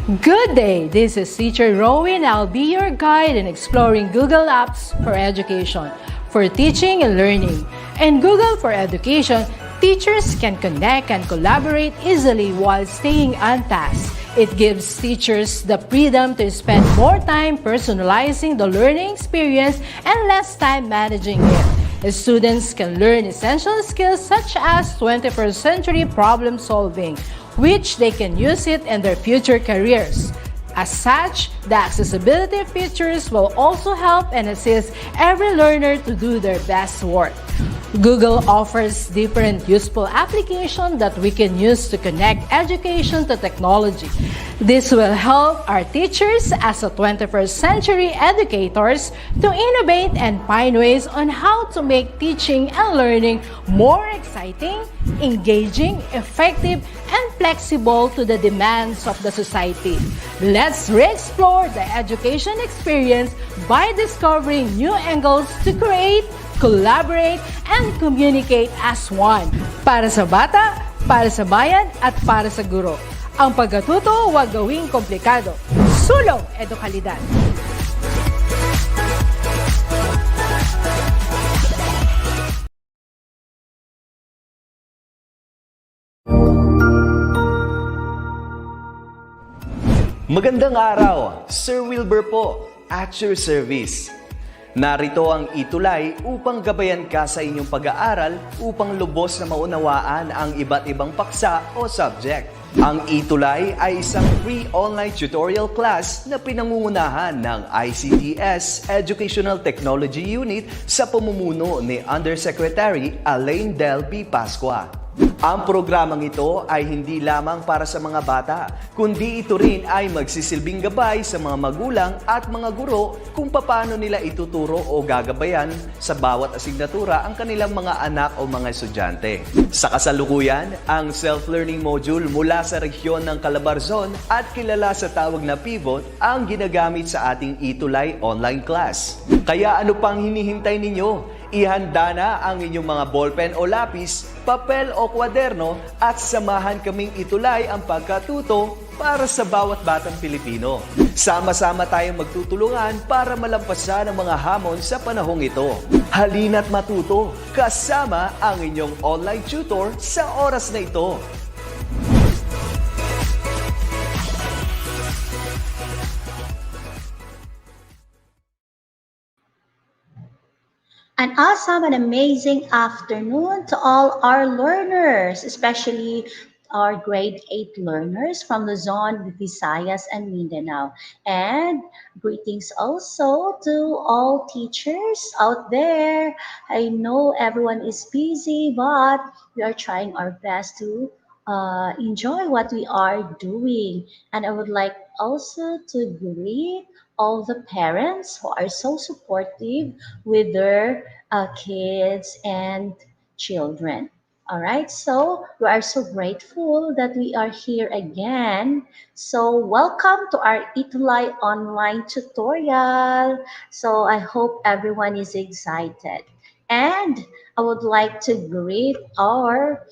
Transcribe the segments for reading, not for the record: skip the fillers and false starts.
Good day, this is Teacher Rowan. I'll be your guide in exploring Google Apps for education, for teaching and learning. In Google for Education, teachers can connect and collaborate easily while staying on task. It gives teachers the freedom to spend more time personalizing the learning experience and less time managing it. Students can learn essential skills such as 21st century problem solving, which they can use it in their future careers. As such, the accessibility features will also help and assist every learner to do their best work. Google offers different useful applications that we can use to connect education to technology. This will help our teachers as a 21st century educators to innovate and find ways on how to make teaching and learning more exciting, engaging, effective, and flexible to the demands of the society. Let's re-explore the education experience by discovering new angles to create, collaborate, and communicate as one. Para sa bata, para sa bayan, at para sa guro. Ang pagkatuto huwag gawing komplikado. Sulong edukalidad. Magandang araw, Sir Wilbur po, at your service. Narito ang ETUlay upang gabayan ka sa inyong pag-aaral upang lubos na maunawaan ang iba't ibang paksa o subject. Ang ETUlay ay isang free online tutorial class na pinangungunahan ng DepEd Educational Technology Unit sa pamumuno ni Undersecretary Elaine Del P. Pascua. Ang programang ito ay hindi lamang para sa mga bata, kundi ito rin ay magsisilbing gabay sa mga magulang at mga guro kung paano nila ituturo o gagabayan sa bawat asignatura ang kanilang mga anak o mga estudyante. Sa kasalukuyan, ang self-learning module mula sa rehiyon ng Calabarzon at kilala sa tawag na pivot ang ginagamit sa ating ETUlay online class. Kaya ano pang hinihintay ninyo? Ihanda na ang inyong mga ballpen o lapis, papel o kwaderno at samahan kaming itulay ang pagkatuto para sa bawat batang Pilipino. Sama-sama tayong magtutulungan para malampasan ang mga hamon sa panahong ito. Halina't matuto kasama ang inyong online tutor sa oras na ito. An awesome and amazing afternoon to all our learners, especially our grade 8 learners from Luzon, Visayas, and Mindanao. And greetings also to all teachers out there. I know everyone is busy, but we are trying our best to enjoy what we are doing. And I would like also to greet all the parents who are so supportive with their kids and children. All right, so we are so grateful that we are here again. So welcome to our ETUlay online tutorial. So I hope everyone is excited. And I would like to greet our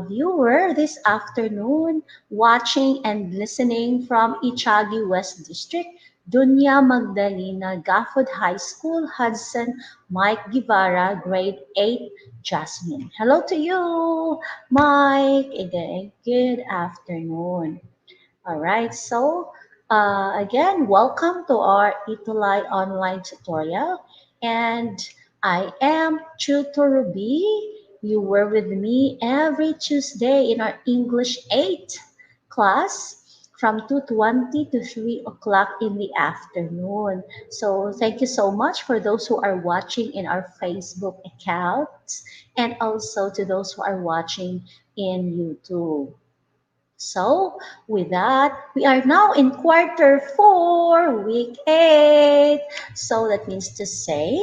viewer this afternoon watching and listening from Ichagi West District, Dunya Magdalena, Gafford High School, Hudson, Mike Guevara, grade 8, Jasmine. Hello to you, Mike. Again, good afternoon. All right, so again, welcome to our ETUlay online tutorial. And I am Tutor Ruby. You were with me every Tuesday in our English 8 class from 2:20 to 3 o'clock in the afternoon. So thank you so much for those who are watching in our Facebook accounts and also to those who are watching in YouTube. So with that, we are now in quarter 4, week 8. So that means to say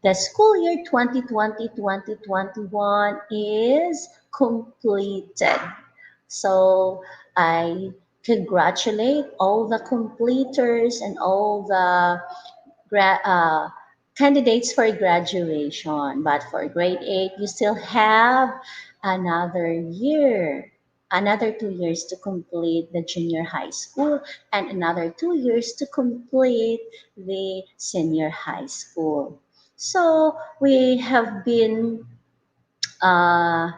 the school year 2020-2021 is completed. So I congratulate all the completers and all the candidates for graduation. But for grade 8, you still have another year. another 2 years to complete the junior high school, and another 2 years to complete the senior high school. So we have been uh,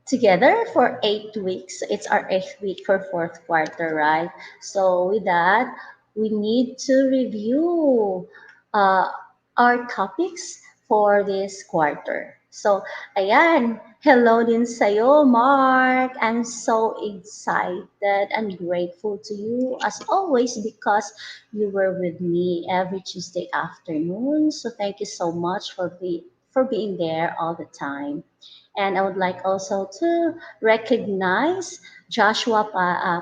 together for 8 weeks. It's our eighth week for fourth quarter, right? So with that, we need to review uh, our topics for this quarter. So, ayan, hello din sa'yo, Mark. I'm so excited and grateful to you as always because you were with me every Tuesday afternoon. So thank you so much for being there all the time. And I would like also to recognize Joshua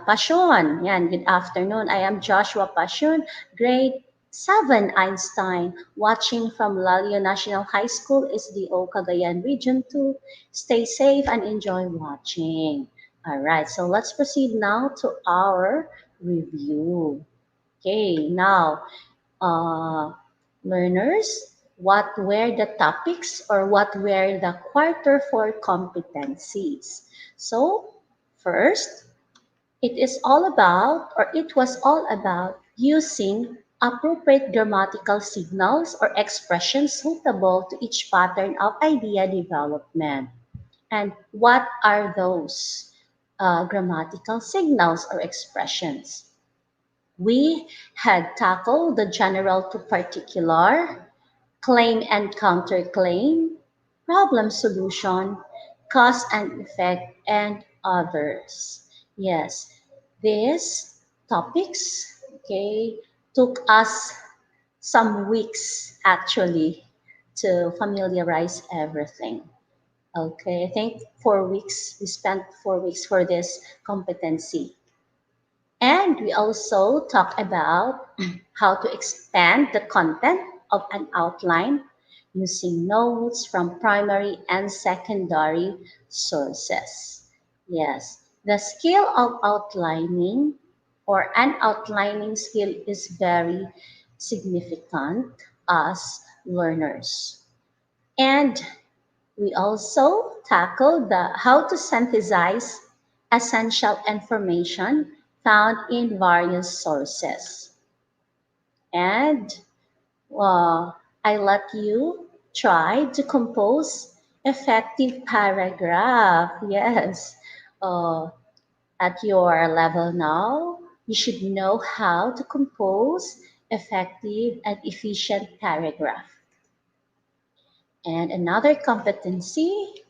Pasion. Yan, good afternoon. I am Joshua Pasion, grade 7 Einstein, watching from Lalio National High School, SDO Cagayan Region 2. Stay safe and enjoy watching. All right, so let's proceed now to our review. Okay, now uh, learners, what were the topics or what were the quarter four competencies? So, first, it was all about using appropriate grammatical signals or expressions suitable to each pattern of idea development. And what are those grammatical signals or expressions? We had tackled the general to particular, claim and counterclaim, problem solution, cause and effect, and others. Yes, these topics, okay, took us some weeks actually to familiarize everything. Okay, I think 4 weeks, we spent 4 weeks for this competency. And we also talk about how to expand the content of an outline using notes from primary and secondary sources. Yes, the skill of outlining or an outlining skill is very significant as learners. And we also tackle the how to synthesize essential information found in various sources. And I let you try to compose effective paragraph. Yes, uh, at your level now, you should know how to compose effective and efficient paragraph. And another competency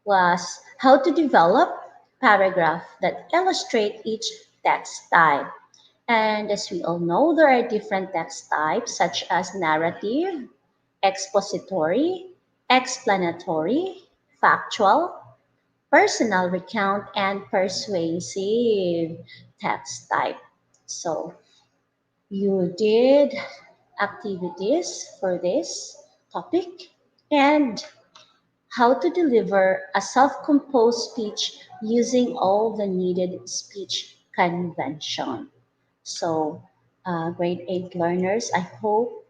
was how to develop paragraph that illustrate each text type. And as we all know, there are different text types such as narrative, expository, explanatory, factual, personal recount, and persuasive text type. So you did activities for this topic and how to deliver a self-composed speech using all the needed speech convention. So, grade 8 learners, I hope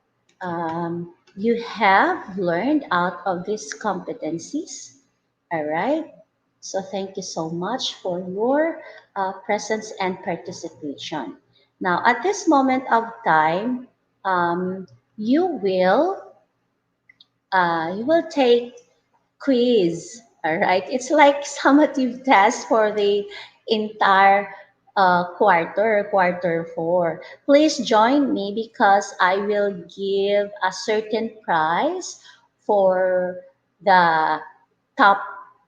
you have learned out of these competencies. All right. So, thank you so much for your presence and participation. Now, at this moment of time, um, you will you will take quiz. All right. It's like summative test for the entire quarter four. Please join me because I will give a certain prize for the top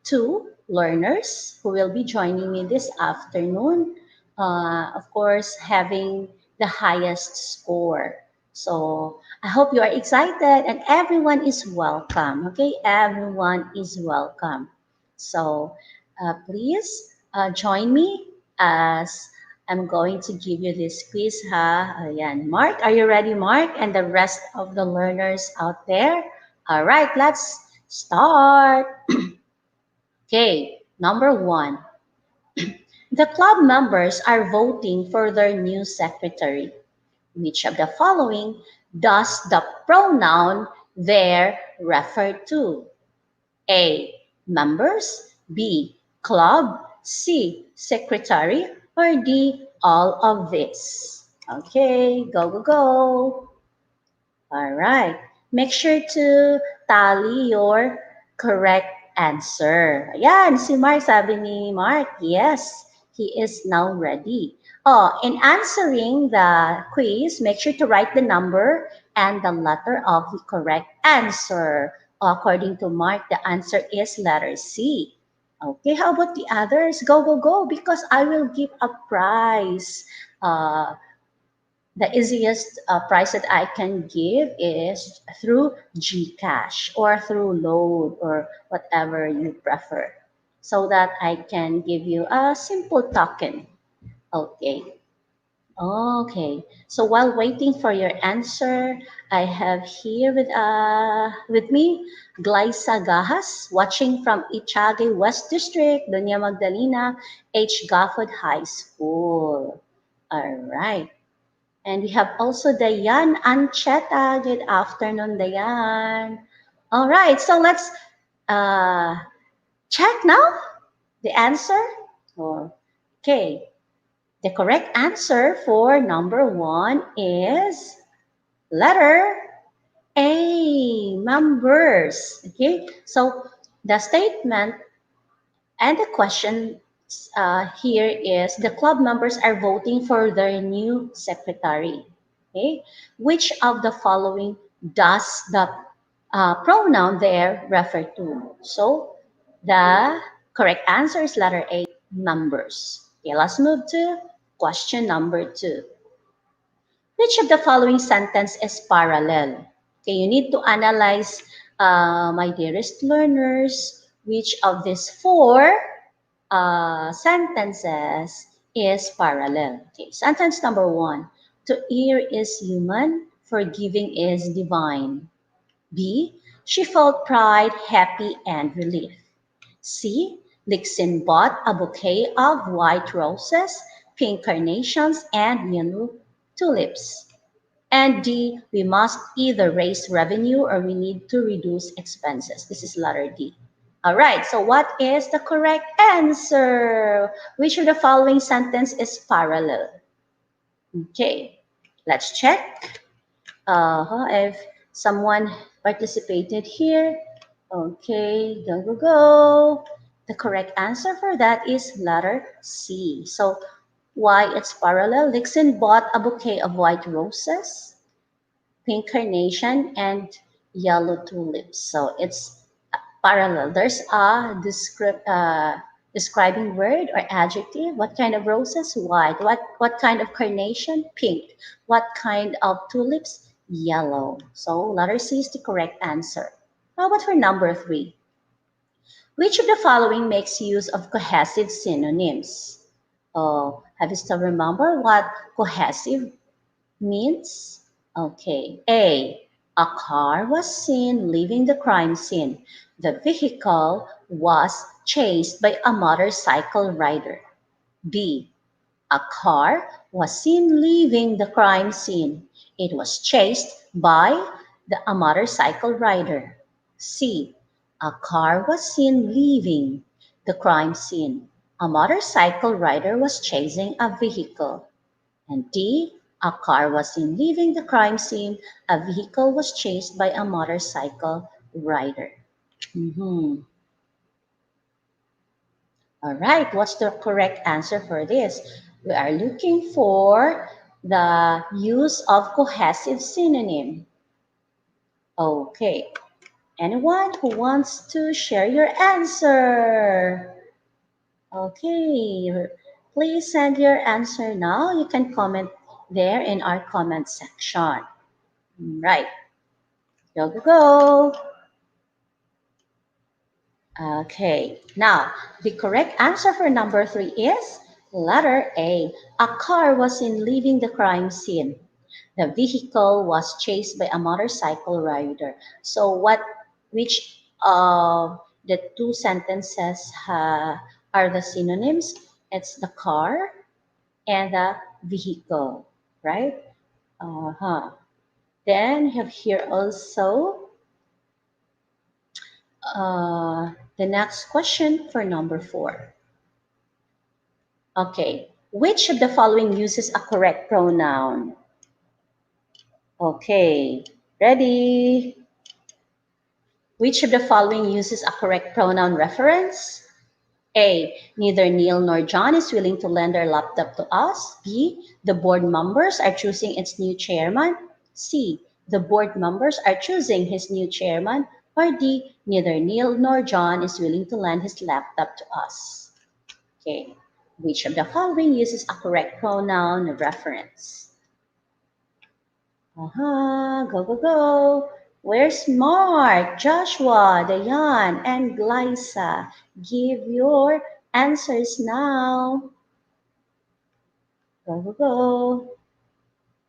two learners who will be joining me this afternoon. Of course, having the highest score. So I hope you are excited and everyone is welcome. Okay, everyone is welcome. So please join me as I'm going to give you this quiz. Ha? Ayan. Mark, are you ready, Mark? And the rest of the learners out there? All right, let's start. Okay, number one. The club members are voting for their new secretary. Which of the following does the pronoun there refer to? A. Members. B. Club. C, secretary, or D, all of this? Okay, go, go, go. All right. Make sure to tally your correct answer. Ayan, si Mark, sabi ni Mark, yes, he is now ready. Oh, in answering the quiz, make sure to write the number and the letter of the correct answer. According to Mark, the answer is letter C. Okay, how about the others? Go, go, go, because I will give a prize. The easiest price that I can give is through GCash or through Load or whatever you prefer, so that I can give you a simple token. Okay. Okay. So while waiting for your answer, I have here with me Glyza Gahas, watching from Ichage West District, Doña Magdalena H. Gafford High School. All right. And we have also Dayan Ancheta. Good afternoon, Dayan. All right, so let's uh, check now the answer. Okay, the correct answer for number one is letter A, members. Okay, so the statement and the question here is the club members are voting for their new secretary. Okay, which of the following does the pronoun there refer to? So the correct answer is letter A, members. Okay, let's move to question number two. Which of the following sentence is parallel? Okay, you need to analyze, my dearest learners, which of these four sentences is parallel. Okay, sentence number one. To err is human, forgiving is divine. B. She felt pride, happy, and relief. C. Dixon bought a bouquet of white roses, pink carnations, and yellow tulips. And D. We must either raise revenue or we need to reduce expenses. This is letter D. All right, so what is the correct answer? Which of the following sentence is parallel? Okay, let's check if someone participated here. Okay, go, go, go. The correct answer for that is letter C. So why it's parallel? Dixon bought a bouquet of white roses, pink carnation, and yellow tulips. So it's parallel. There's a describing word or adjective. What kind of roses? White. What kind of carnation? Pink. What kind of tulips? Yellow. So letter C is the correct answer. How about for number three? Which of the following makes use of cohesive synonyms? Oh, have you still remember what cohesive means? Okay. A car was seen leaving the crime scene. The vehicle was chased by a motorcycle rider. B. A car was seen leaving the crime scene. It was chased by a motorcycle rider. C. A car was seen leaving the crime scene. A motorcycle rider was chasing a vehicle. And D, a car was seen leaving the crime scene. A vehicle was chased by a motorcycle rider. Mhm. All right, what's the correct answer for this? We are looking for the use of cohesive synonym. Okay, anyone who wants to share your answer? Okay, please send your answer now. You can comment there in our comment section. Right. Go, go, go. Okay. Now, the correct answer for number three is letter A. A car was seen leaving the crime scene. The vehicle was chased by a motorcycle rider. So, which of the two sentences are the synonyms? It's the car and the vehicle, right? Uh-huh. Then you have here also the next question for number four. Okay. Which of the following uses a correct pronoun? Okay. Ready? Which of the following uses a correct pronoun reference? A. Neither Neil nor John is willing to lend their laptop to us. B. The board members are choosing its new chairman. C. The board members are choosing his new chairman. Or D. Neither Neil nor John is willing to lend his laptop to us. Okay. Which of the following uses a correct pronoun reference? Go, go, go. Where's Mark, Joshua, Dayan, and Glyza? Give your answers now. Go, go, go.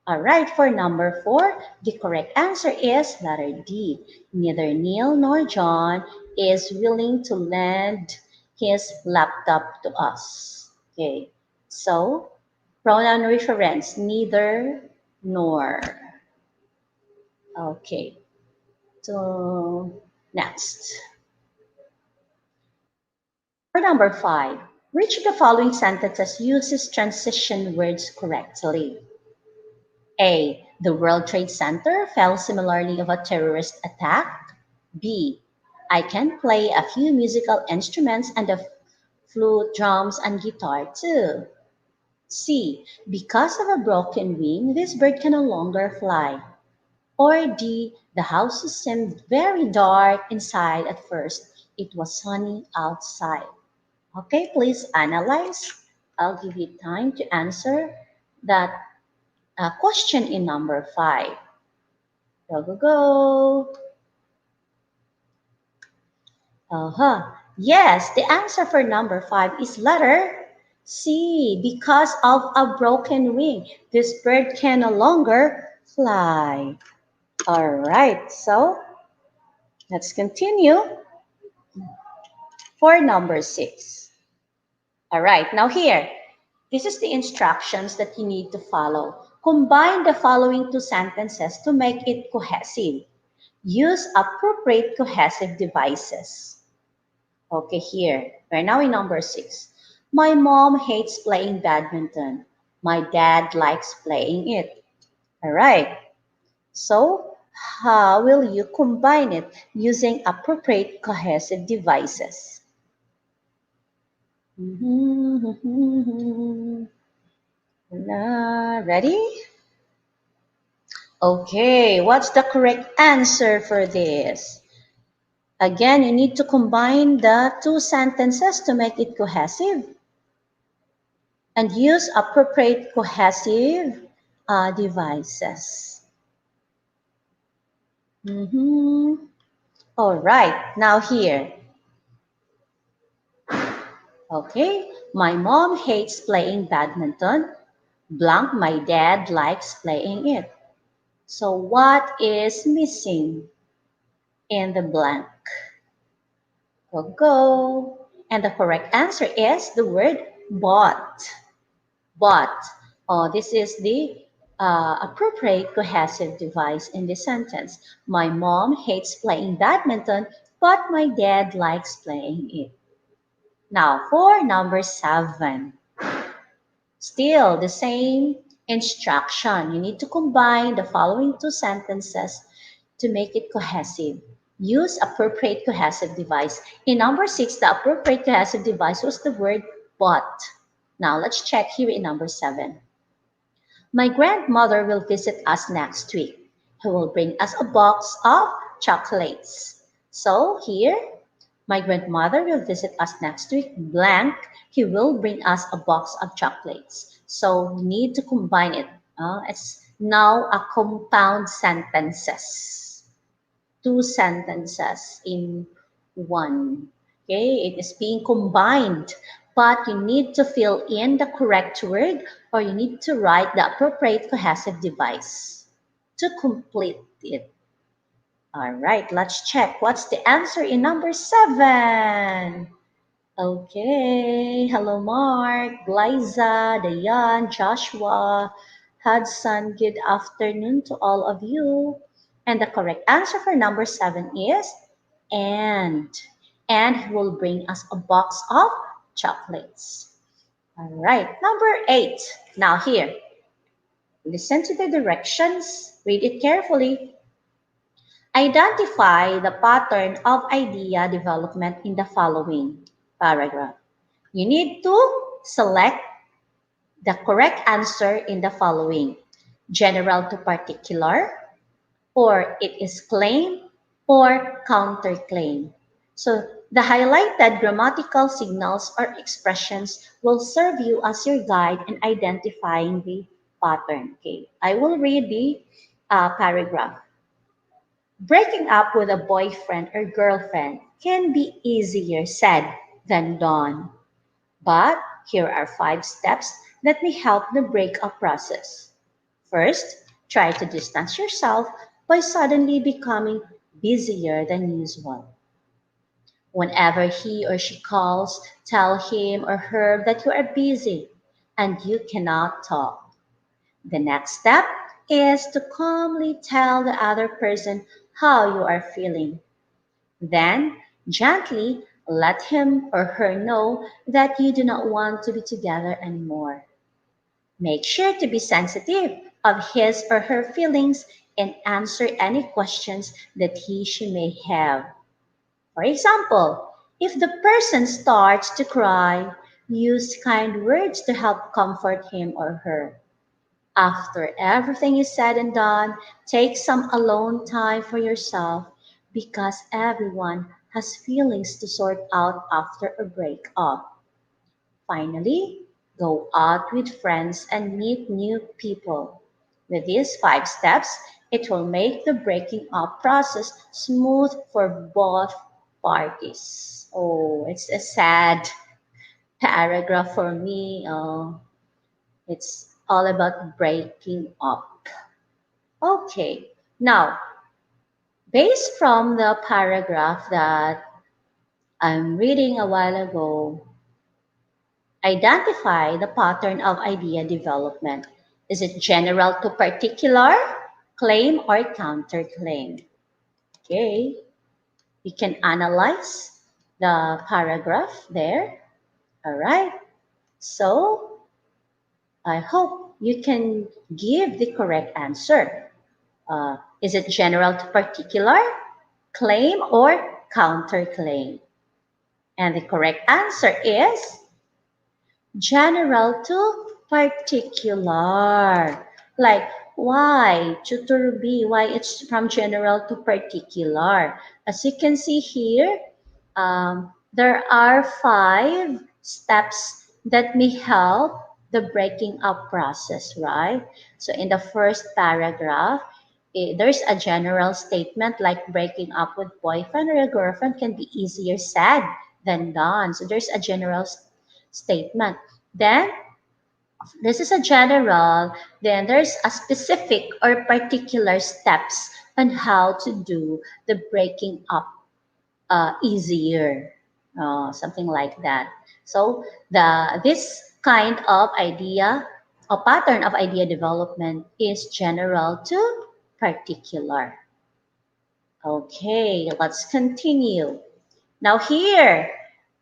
All right, for number 4, the correct answer is letter D. Neither Neil nor John is willing to lend his laptop to us. Okay, so pronoun reference, neither nor. Okay, so next. For number 5, which of the following sentences uses transition words correctly? A. The World Trade Center fell similarly of a terrorist attack. B. I can play a few musical instruments and the flute, drums, and guitar too. C. Because of a broken wing, this bird can no longer fly. Or D. The house seemed very dark inside at first. It was sunny outside. Okay, please analyze. I'll give you time to answer that question in number 5. Go, go, go. Yes, the answer for number 5 is letter C. Because of a broken wing, this bird can no longer fly. All right, so let's continue for number 6. All right, now here, this is the instructions that you need to follow. Combine the following 2 sentences to make it cohesive. Use appropriate cohesive devices. Okay, here. We're now in number 6. My mom hates playing badminton. My dad likes playing it. All right. So, how will you combine it using appropriate cohesive devices? Ready? Okay, what's the correct answer for this? Again, you need to combine the 2 sentences to make it cohesive and use appropriate cohesive devices. All right, now here. Okay, my mom hates playing badminton. Blank, my dad likes playing it. So what is missing in the blank? Go, go. And the correct answer is the word bought. But this is the appropriate cohesive device in this sentence. My mom hates playing badminton, but my dad likes playing it. Now for number 7. Still the same instruction. You need to combine the following 2 sentences to make it cohesive. Use appropriate cohesive device. In number 6, the appropriate cohesive device was the word but. Now let's check here in number 7. My grandmother will visit us next week. He will bring us a box of chocolates. So here, my grandmother will visit us next week. Blank, he will bring us a box of chocolates. So we need to combine it. It's now a compound sentences. 2 sentences in one. Okay, it is being combined, but you need to fill in the correct word or you need to write the appropriate cohesive device to complete it. All right, let's check. What's the answer in number 7? Okay, hello Mark, Glyza, Dayan, Joshua, Hudson, good afternoon to all of you. And the correct answer for number 7 is and. And he will bring us a box of chocolates. All right, number 8. Now here, listen to the directions, read it carefully. Identify the pattern of idea development in the following paragraph. You need to select the correct answer in the following: general to particular, or it is claim or counterclaim. So the highlighted grammatical signals or expressions will serve you as your guide in identifying the pattern. Okay, I will read the paragraph. Breaking up with a boyfriend or girlfriend can be easier said than done. But here are 5 steps that may help the breakup process. First, try to distance yourself by suddenly becoming busier than usual. Whenever he or she calls, tell him or her that you are busy and you cannot talk. The next step is to calmly tell the other person how you are feeling. Then, gently let him or her know that you do not want to be together anymore. Make sure to be sensitive of his or her feelings and answer any questions that she may have. For example, if the person starts to cry, use kind words to help comfort him or her. After everything is said and done, take some alone time for yourself because everyone has feelings to sort out after a breakup. Finally, go out with friends and meet new people. With these 5 steps, it will make the breaking up process smooth for both parties. Oh, it's a sad paragraph for me. It's all about breaking up. Okay, now, based from the paragraph that I'm reading a while ago, identify the pattern of idea development. Is it general to particular, claim, or counterclaim? Okay, we can analyze the paragraph there. All right, so I hope you can give the correct answer. Is it general to particular, claim, or counterclaim? And the correct answer is general to particular. Like why? Tutor B, why it's from general to particular? As you can see here, there are 5 steps that may help the breaking up process, right? So in the first paragraph, there's a general statement like breaking up with boyfriend or a girlfriend can be easier said than done. So there's a general statement. Then this is a general, then there's a specific or particular steps on how to do the breaking up easier, something like that. So this kind of idea, a pattern of idea development is general to particular. Okay, let's continue. Now here,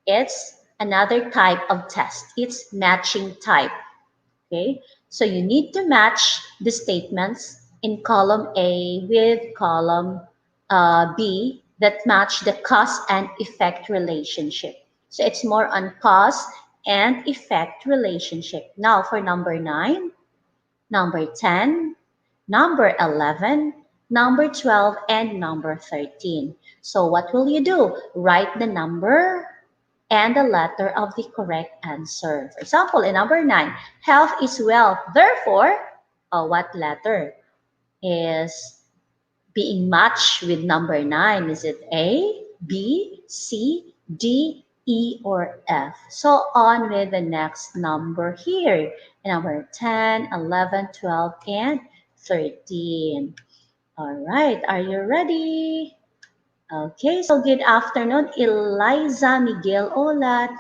it's another type of test. It's matching type. Okay, so you need to match the statements in column A with column B that match the cause and effect relationship. So it's more on cause and effect relationship. Now for number 9, number 10, number 11, number 12, and number 13. So what will you do? Write the number and the letter of the correct answer. For example, in number 9, health is wealth. Therefore, what letter is being matched with number 9? Is it A, B, C, D, E, or F? So on with the next number here. Number 10, 11, 12, and 13. All right, are you ready? Okay, so good afternoon, Eliza Miguel Olat.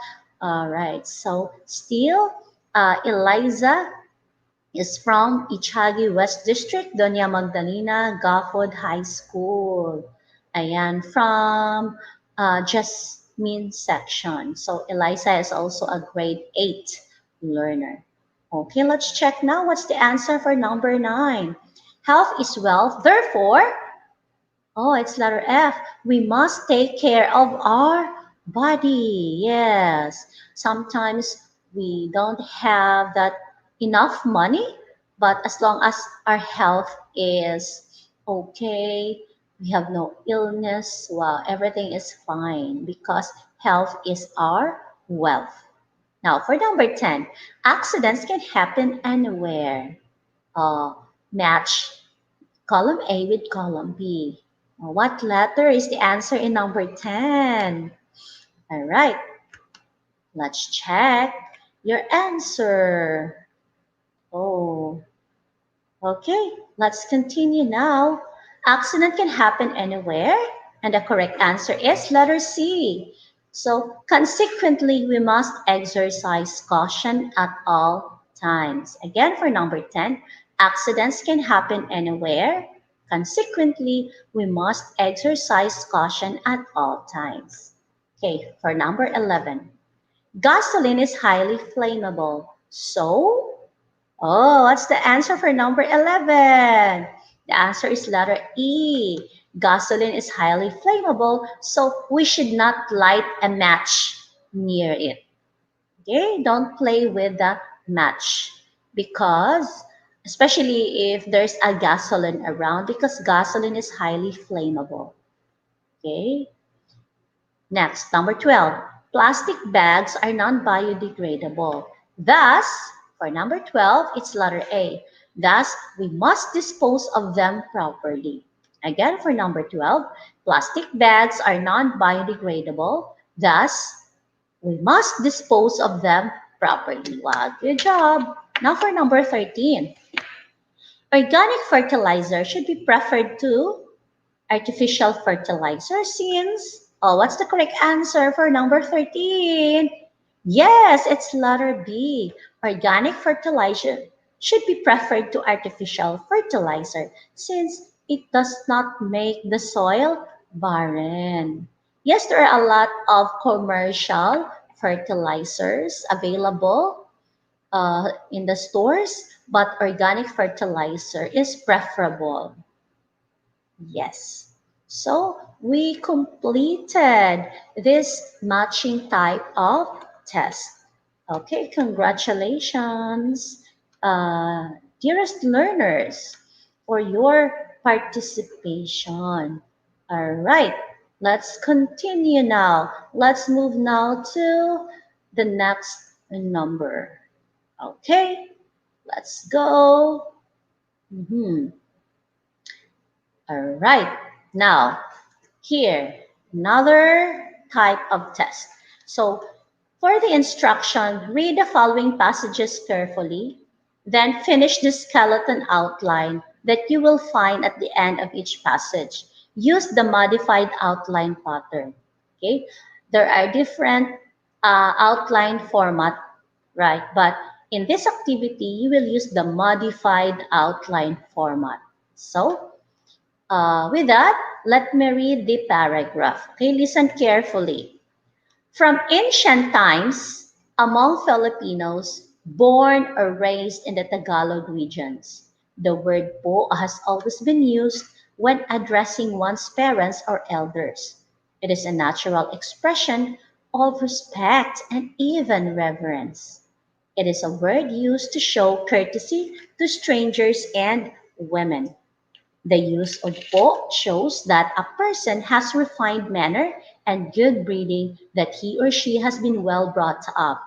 All right, so still, Eliza is from Ichagi West District, Doña Magdalena Gafford High School. Ayan, from Jasmine section. So Eliza is also a grade 8 learner. Okay, let's check now. What's the answer for number 9? Health is wealth. Therefore, oh, it's letter F. We must take care of our body. Yes. Sometimes we don't have that enough money, but as long as our health is okay, we have no illness, well, everything is fine because health is our wealth. Now, for number 10, accidents can happen anywhere. Uh, Match column A with column B. What letter is the answer in number 10? All right, let's check your answer. Oh, okay, let's continue now. Accident can happen anywhere, and the correct answer is letter C. So, consequently, we must exercise caution at all times. Again, for number 10, accidents can happen anywhere. Consequently, we must exercise caution at all times. Okay, for number 11, gasoline is highly flammable. So, oh, what's the answer for number 11? The answer is letter E. Gasoline is highly flammable, so we should not light a match near it. Okay, don't play with the match because, especially if there's a gasoline around, because gasoline is highly flammable. Okay, next, number 12. Plastic bags are non-biodegradable. Thus, for number 12, it's letter A. Thus, we must dispose of them properly. Again, for number 12, plastic bags are non-biodegradable. Thus, we must dispose of them properly. Wow, good job. Now for number 13. Organic fertilizer should be preferred to artificial fertilizer since, oh, what's the correct answer for number 13? Yes, it's letter B. Organic fertilizer should be preferred to artificial fertilizer since it does not make the soil barren. Yes, there are a lot of commercial fertilizers available in the stores, but organic fertilizer is preferable. Yes. So we completed this matching type of test. Okay, congratulations, dearest learners, for your participation. All right, let's continue now. Let's move now to the next number. Okay, let's go. Mhm. All right, now here, another type of test. So for the instruction, read the following passages carefully, then finish the skeleton outline that you will find at the end of each passage. Use the modified outline pattern. Okay, there are different outline format, right? But in this activity, you will use the modified outline format. So with that, let me read the paragraph. Okay, listen carefully. From ancient times, among Filipinos born or raised in the Tagalog regions, the word po has always been used when addressing one's parents or elders. It is a natural expression of respect and even reverence. It is a word used to show courtesy to strangers and women. The use of po shows that a person has refined manner and good breeding, that he or she has been well brought up.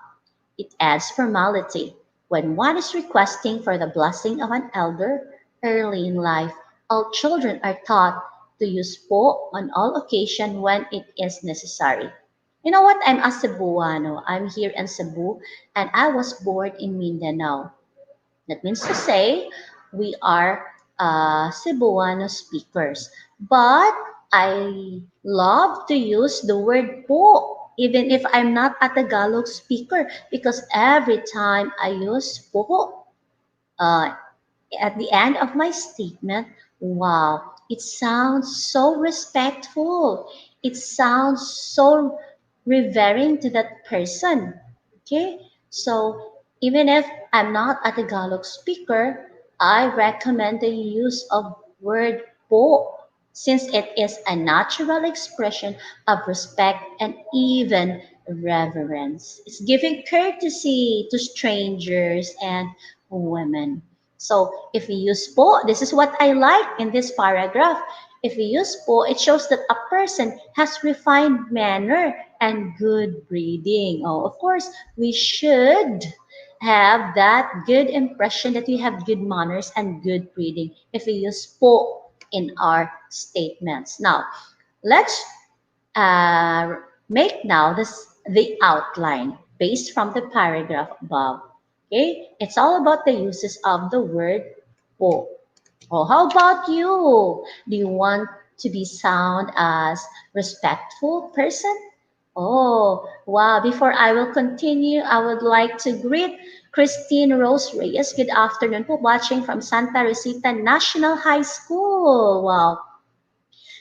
It adds formality. When one is requesting for the blessing of an elder early in life, all children are taught to use po on all occasions when it is necessary. You know what? I'm a Cebuano. I'm here in Cebu and I was born in Mindanao. That means to say, we are Cebuano speakers. But I love to use the word po, even if I'm not a Tagalog speaker, because every time I use po uh, at the end of my statement, wow, it sounds so respectful. It sounds so revering to that person. Okay, so Even if I'm not a Tagalog speaker, I recommend the use of word po since it is a natural expression of respect and even reverence. It's giving courtesy to strangers and women. So if we use po, this is what I like in this paragraph. If we use po, it shows that a person has refined manner and good breeding. Oh, of course, we should have that good impression that we have good manners and good breeding if we use po in our statements. Now, let's uh, make now the outline based from the paragraph above. Okay, it's all about the uses of the word po. Oh, how about you? Do you want to be sound as respectful person? Oh, wow. Before I will continue, I would like to greet Christine Rose Reyes. Good afternoon po, watching from Santa Rosita National High School. Wow.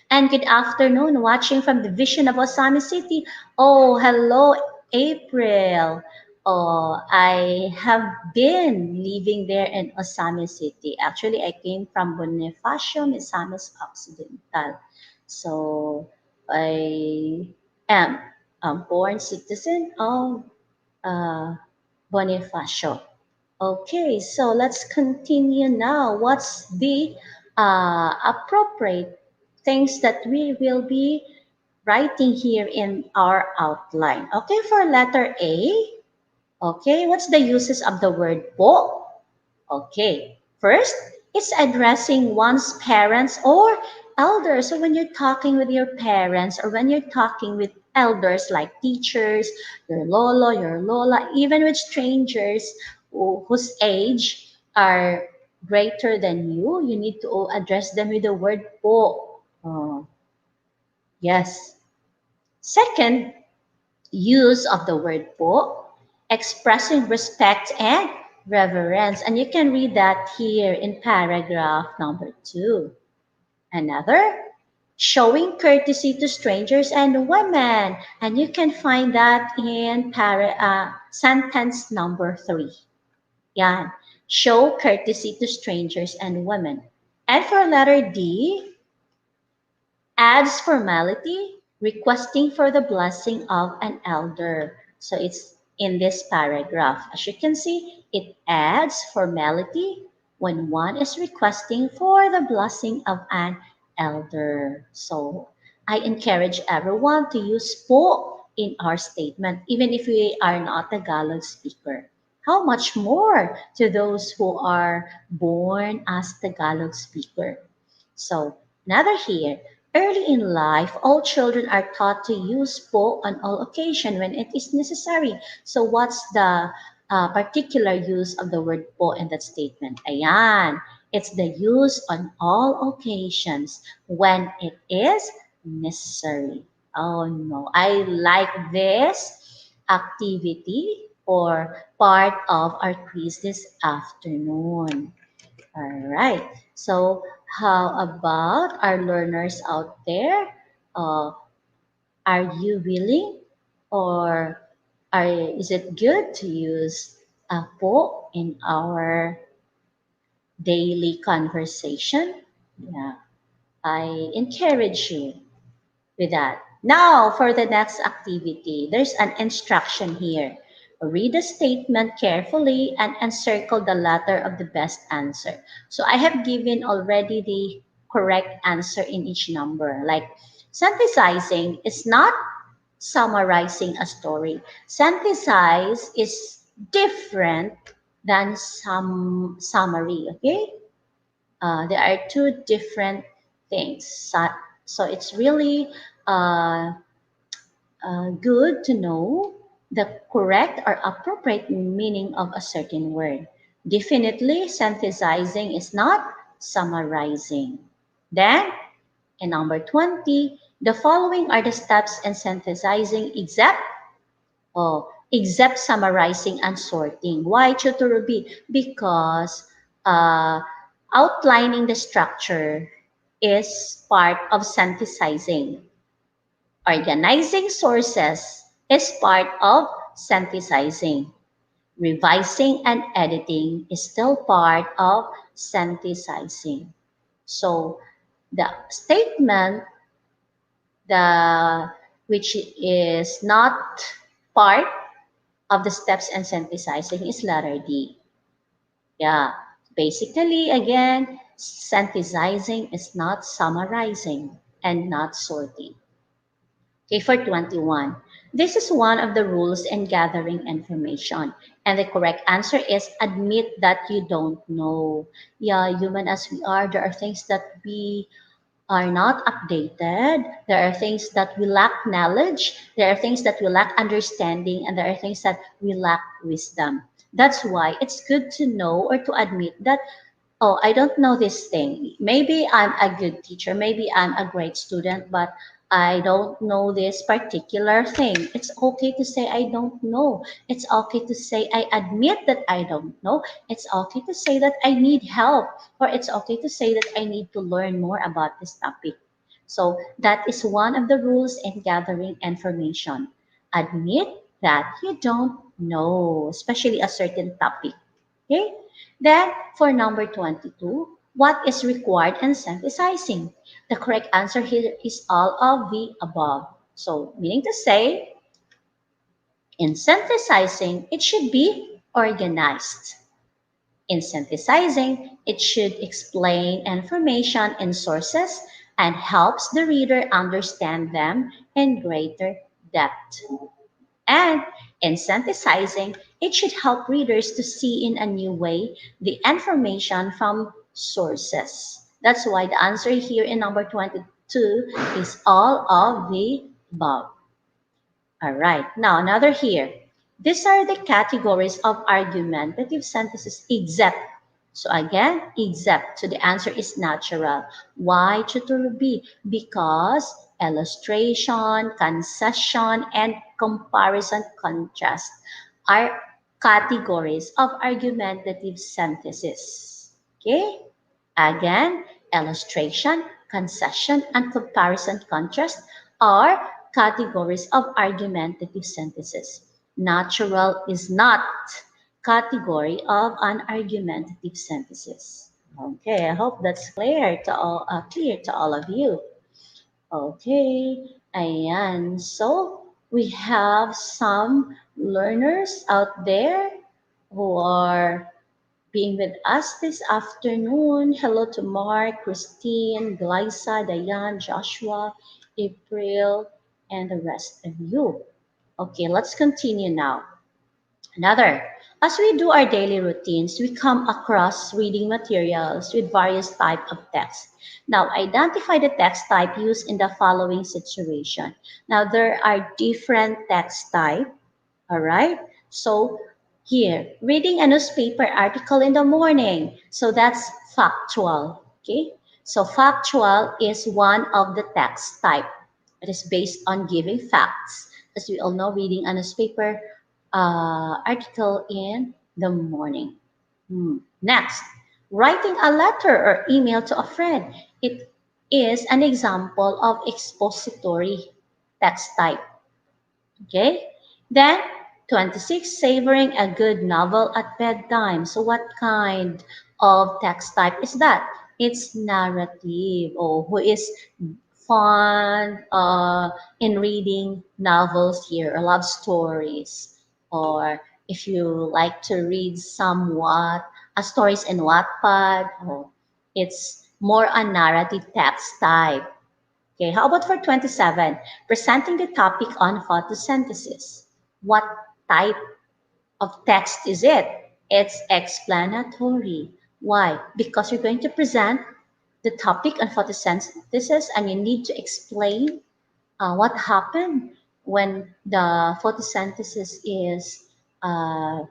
And good afternoon, watching from the Vision of Osami City. Oh, hello, April. Oh, I have been living there in Osami City. Actually, I came from Bonifacio, Misamis Occidental. So I am a born citizen of uh, Bonifacio. Okay, so let's continue now. What's the appropriate things that we will be writing here in our outline? Okay, for letter A, okay, what's the uses of the word po? Okay, first, it's addressing one's parents or elders. So when you're talking with your parents or when you're talking with elders like teachers, your lolo, your lola, even with strangers whose age are greater than you need to address them with the word po. Yes. Second, use of the word po, expressing respect and reverence. And you can read that here in paragraph number 2. Another, showing courtesy to strangers and women. And you can find that in sentence number 3. Yan. Show courtesy to strangers and women. And for letter D, adds formality, requesting for the blessing of an elder. So it's in this paragraph. As you can see, it adds formality when one is requesting for the blessing of an elder. So I encourage everyone to use po in our statement, even if we are not a Tagalog speaker. How much more to those who are born as Tagalog speaker? So another here, early in life, all children are taught to use po on all occasion when it is necessary. So what's the particular use of the word po in that statement? Ayan, it's the use on all occasions when it is necessary. Oh no, I like this activity or part of our quiz this afternoon. All right. So, how about our learners out there? Uh, are you willing or is it good to use a po in our daily conversation? Yeah, I encourage you with that. Now, for the next activity, there's an instruction here. Read the statement carefully and encircle the letter of the best answer. So I have given already the correct answer in each number. Like synthesizing is not summarizing a story. Synthesize is different than some summary. Okay, there are two different things. So it's really uh, good to know the correct or appropriate meaning of a certain word. Definitely, synthesizing is not summarizing. Then, in number 20, the following are the steps in synthesizing except summarizing and sorting. Why tutor B? Because uh, outlining the structure is part of synthesizing. Organizing sources is part of synthesizing. Revising and editing is still part of synthesizing. So the statement the which is not part of the steps and synthesizing is letter D. Yeah, basically, again, synthesizing is not summarizing and not sorting. Okay, for 21. This is one of the rules in gathering information. And the correct answer is admit that you don't know. Yeah, human as we are, there are things that we are not updated. There are things that we lack knowledge. There are things that we lack understanding. And there are things that we lack wisdom. That's why it's good to know or to admit that, oh, I don't know this thing. Maybe I'm a good teacher. Maybe I'm a great student, but I don't know this particular thing. It's okay to say I don't know. It's okay to say I admit that I don't know. It's okay to say that I need help, or it's okay to say that I need to learn more about this topic. So that is one of the rules in gathering information. Admit that you don't know, especially a certain topic. Okay? Then, for number 22, what is required in synthesizing? The correct answer here is all of the above. So, meaning to say, in synthesizing, it should be organized. In synthesizing, it should explain information in sources and helps the reader understand them in greater depth. And in synthesizing, it should help readers to see in a new way the information from sources. That's why the answer here in number 22 is all of the above. All right, now another here. These are the categories of argumentative sentences except. So again, except. So the answer is natural. Why tutor B? Because illustration, concession, and comparison contrast are categories of argumentative synthesis. Okay? Again, illustration, concession, and comparison contrast are categories of argumentative synthesis. Natural is not category of an argumentative synthesis. Okay, I hope that's clear to all of you. Okay, ayan. So we have some learners out there who are being with us this afternoon. Hello to Mark, Christine, Glyza, Diane, Joshua, April, and the rest of you. Okay, let's continue now. Another, as we do our daily routines, we come across reading materials with various type of text. Now, identify the text type used in the following situation. Now, there are different text type. All right. So here, reading a newspaper article in the morning. So that's factual. Okay. So factual is one of the text type. It is based on giving facts. As we all know, reading a newspaper article in the morning. Next, writing a letter or email to a friend. It is an example of expository text type. Okay? Then 26, savoring a good novel at bedtime. So what kind of text type is that? It's narrative. Oh, who is fond in reading novels here or love stories? Or if you like to read somewhat stories in Wattpad, oh, it's more a narrative text type. Okay, how about for 27? Presenting the topic on photosynthesis. What type of text is it? It's explanatory. Why? Because you're going to present the topic on photosynthesis and you need to explain what happened when the photosynthesis is uh,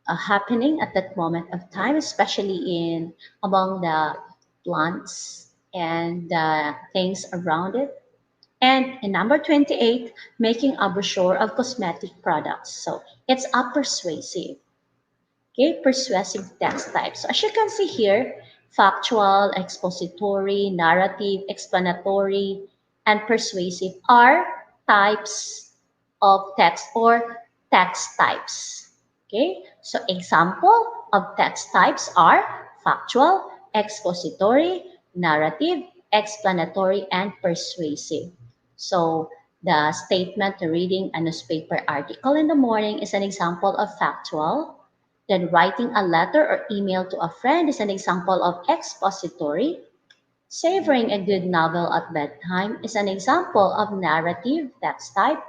happening at that moment of time, especially in among the plants and things around it. And in number 28, making a brochure of cosmetic products. So it's a persuasive, okay, persuasive text type. So as you can see here, factual, expository, narrative, explanatory, and persuasive are types of text or text types. Okay, so example of text types are factual, expository, narrative, explanatory, and persuasive. So the statement reading a newspaper article in the morning is an example of factual. Then writing a letter or email to a friend is an example of expository. Savoring a good novel at bedtime is an example of narrative text type.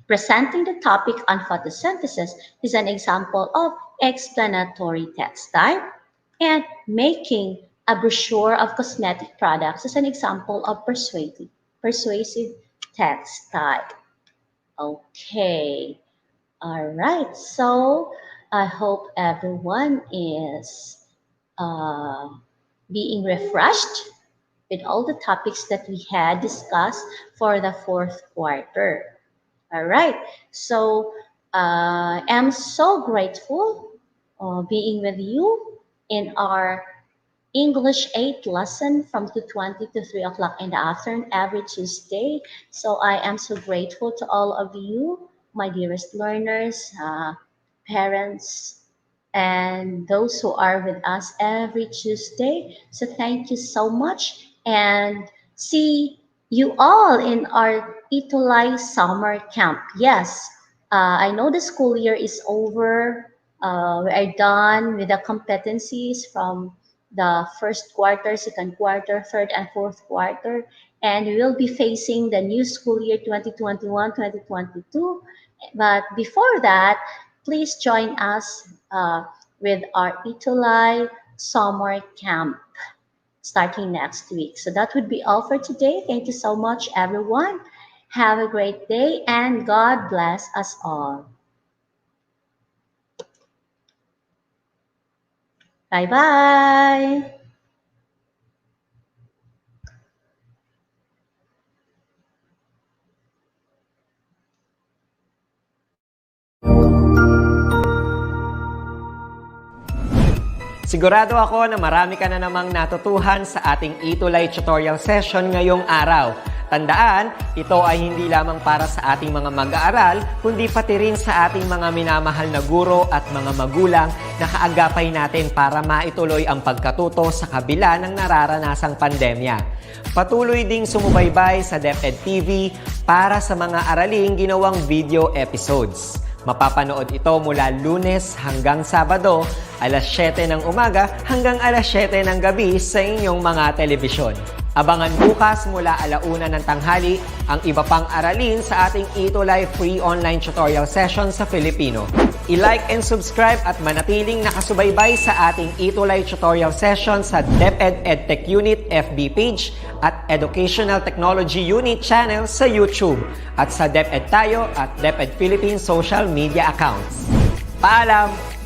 Presenting the topic on photosynthesis is an example of explanatory text type. And making a brochure of cosmetic products is an example of persuasive text type. Okay. All right. So I hope everyone is uh, being refreshed with all the topics that we had discussed for the fourth quarter. All right. So I'm so grateful being with you in our English 8 lesson from 2:20 to 3 o'clock in the afternoon every Tuesday. So I am so grateful to all of you, my dearest learners, parents, and those who are with us every Tuesday. So thank you so much and see you all in our ETUlay summer camp. Yes, I know the school year is over. We are done with the competencies from the first quarter, second quarter, third, and fourth quarter. And we will be facing the new school year 2021-2022. But before that, please join us with our ETUlay summer camp starting next week. So that would be all for today. Thank you so much, everyone. Have a great day and God bless us all. Bye bye. Sigurado ako na marami ka na namang natutuhan sa ating ETUlay tutorial session ngayong araw. Tandaan, ito ay hindi lamang para sa ating mga mag-aaral, kundi pati rin sa ating mga minamahal na guro at mga magulang na kaagapay natin para maituloy ang pagkatuto sa kabila ng nararanasang pandemya. Patuloy ding sumubaybay sa DepEd TV para sa mga araling ginawang video episodes. Mapapanood ito mula Lunes hanggang Sabado, alas 7 ng umaga hanggang alas 7 ng gabi sa inyong mga telebisyon. Abangan bukas mula alauna ng tanghali ang iba pang aralin sa ating ETUlay free online tutorial session sa Filipino. I-like and subscribe at manatiling nakasubaybay sa ating ETUlay tutorial session sa DepEd Edtech Unit FB page at Educational Technology Unit channel sa YouTube at sa DepEd Tayo at DepEd Philippines social media accounts. Paalam!